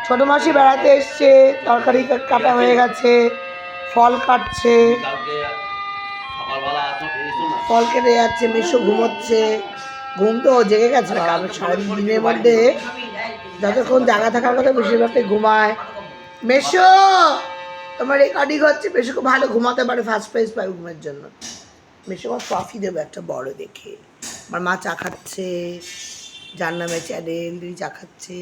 ছোট মাসি বেড়াতে এসছে, তরকারি কাটা হয়ে গেছে, ফল কাটছে, ফল কেটে যাচ্ছে, মেশো ঘুমোচ্ছে। ঘুম তো জেগে গেছে বাবা। আমি সারাদিনের মধ্যে যতক্ষণ জায়গা থাকার কথা বেশিরভাগটাই ঘুমায়। মেশো তোমার রেকর্ডিং হচ্ছে, মেশো খুব ভালো ঘুমাতে পারে, ফার্স্ট প্রাইজ পায় ঘুমের জন্য। মেশো আমার ট্রফি দেবে একটা বড় দেখে। আমার মা চা খাচ্ছে, যার নামে চ্যানেল, চা খাচ্ছে।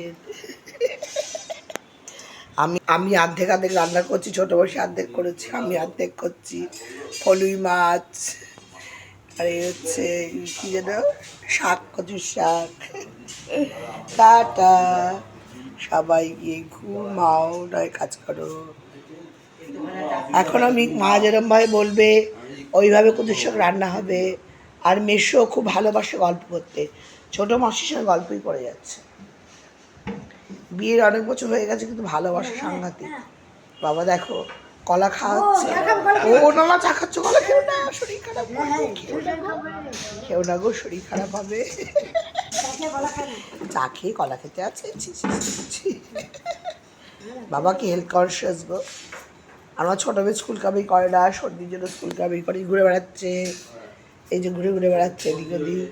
আমি অর্ধেক রান্না করছি, ছোটো বসে অর্ধেক করেছি, আমি অর্ধেক করছি। ফলুই মাছ আর এই হচ্ছে কি যেন শাক, কচুর শাক। টাটা, সবাই গিয়ে ঘুমাও, নয় কাজ করো। এখন আমি মা যেরম ভাবে বলবে ওইভাবে কচুর শাক রান্না হবে। আর মেশো খুব ভালোবাসে গল্প করতে, ছোটো মাসির সঙ্গে গল্পই করে যাচ্ছে। বিয়ের অনেক বছর হয়ে গেছে কিন্তু ভালোবাসা সাংঘাতিক। বাবা দেখো কলা খাওয়াচ্ছে। ও না চা খাচ্ছ, কলা খেও না, শরীর খারাপ হবে। খেও না গো, শরীর খারাপ হবে। চা খেয়ে কলা খেতে আছে। বাবা কি হেলথ কনসিয়াস গো। আমার ছোটো মেয়ে স্কুল কামাই করে না, সর্দির জন্য স্কুল কামাই করে, ঘুরে বেড়াচ্ছে। এই যে ঘুরে ঘুরে বেড়াচ্ছে এদিক ওদিক।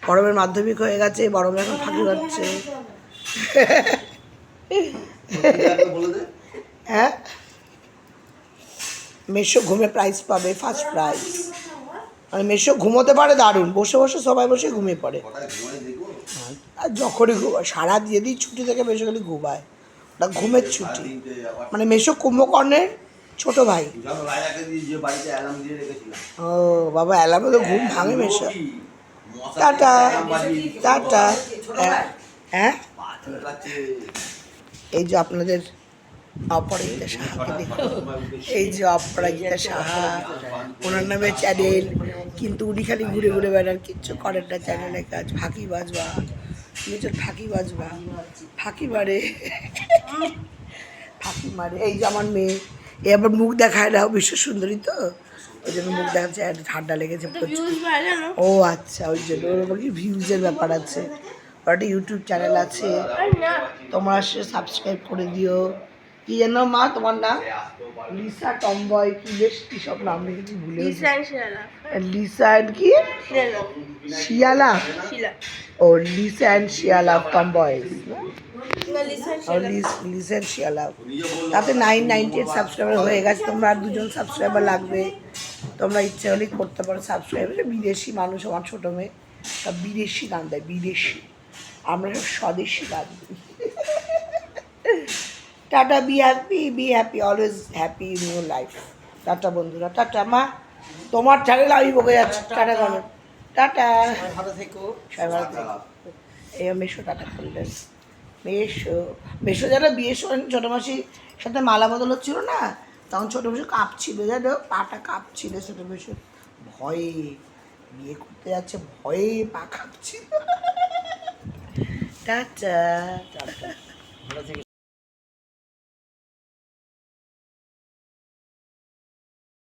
বড়মের মাধ্যমিক হয়ে গেছে, বড়মে এখন ফাঁকি পাচ্ছে। হ্যাঁ, মেশো ঘুমে প্রাইজ পাবে, ফার্স্ট প্রাইজ। মানে মেশো ঘুমোতে পারে দারুণ, বসে বসে সবাই বসে ঘুমিয়ে পড়ে। আর যখনই ঘুমায়, সারা যেদিন ছুটি থেকে মেশো খালি ঘুমায়, ওটা ঘুমের ছুটি। মানে মেশো কুম্ভকর্ণের ছোট ভাই। ও বাবা, অ্যালার্মে তো ঘুম ভাঙে মেশো। Tata tata. হ্যাঁ, এই যে আপনাদের অপরাজিতা সাহাকে দেখুন, এই যে অপরাজিতা সাহা, ওনার নামে চ্যানেল, কিন্তু উনি খালি ঘুরে ঘুরে বেড়ান, কিচ্ছু করেন না চ্যানেলের কাজ। ফাঁকি বাজবা, নিজের ফাঁকি বাজবা, ফাঁকি মারে, ফাঁকি মারে। এই যে আমার মেয়ে, এ আবার মুখ দেখায় না, বিশ্ব সুন্দরী তো ওই জন্য মুখ দেখাচ্ছে, ঠান্ডা লেগেছে প্রচুর। ও আচ্ছা, ওই জন্য ওর কি ভিউজের ব্যাপার আছে। ওর একটা ইউটিউব চ্যানেল আছে, তোমরা সে সাবস্ক্রাইব করে দিও। কি যেন মা তোমার নাম? লিসা টমবয় কি বেশ কি সব নাম রেখেছি, ভুলে লিসা অ্যান্ড কি শিয়ালা। ও লিসা অ্যান্ড শিয়ালা টমবয়েজ, লিসা অ্যান্ড শিয়ালা। তাতে 998 সাবস্ক্রাইবার হয়ে গেছে। তোমরা আর 2জন সাবস্ক্রাইবার লাগবে, তোমরা ইচ্ছে হলেই করতে পারো সাবস্ক্রাইবার। বিদেশি মানুষ আমার ছোটো মেয়ে, সব বিদেশি গান দেয়, বিদেশি। আমরা সব স্বদেশি গান দিই। Tata, be happy, always happy in your life. Tata বন্ধুরা, টাটা। মা তোমার চ্যানেল আমি বকে যাচ্ছি, টাটা করো, টাটা, ভালো থেকো, সবাই ভালো থেকো। এই মেশো টাটা করলেন। মেশো যারা বিয়ের সময় ছোটো মাসির সাথে মালা বদল হচ্ছিল না, তখন ছোটো মেশো কাঁপছিল, জানো পাটা কাঁপছিল ছোটো মেশো, ভয়ে বিয়ে করতে যাচ্ছে, ভয়ে পা কাঁপছিল। টাটা।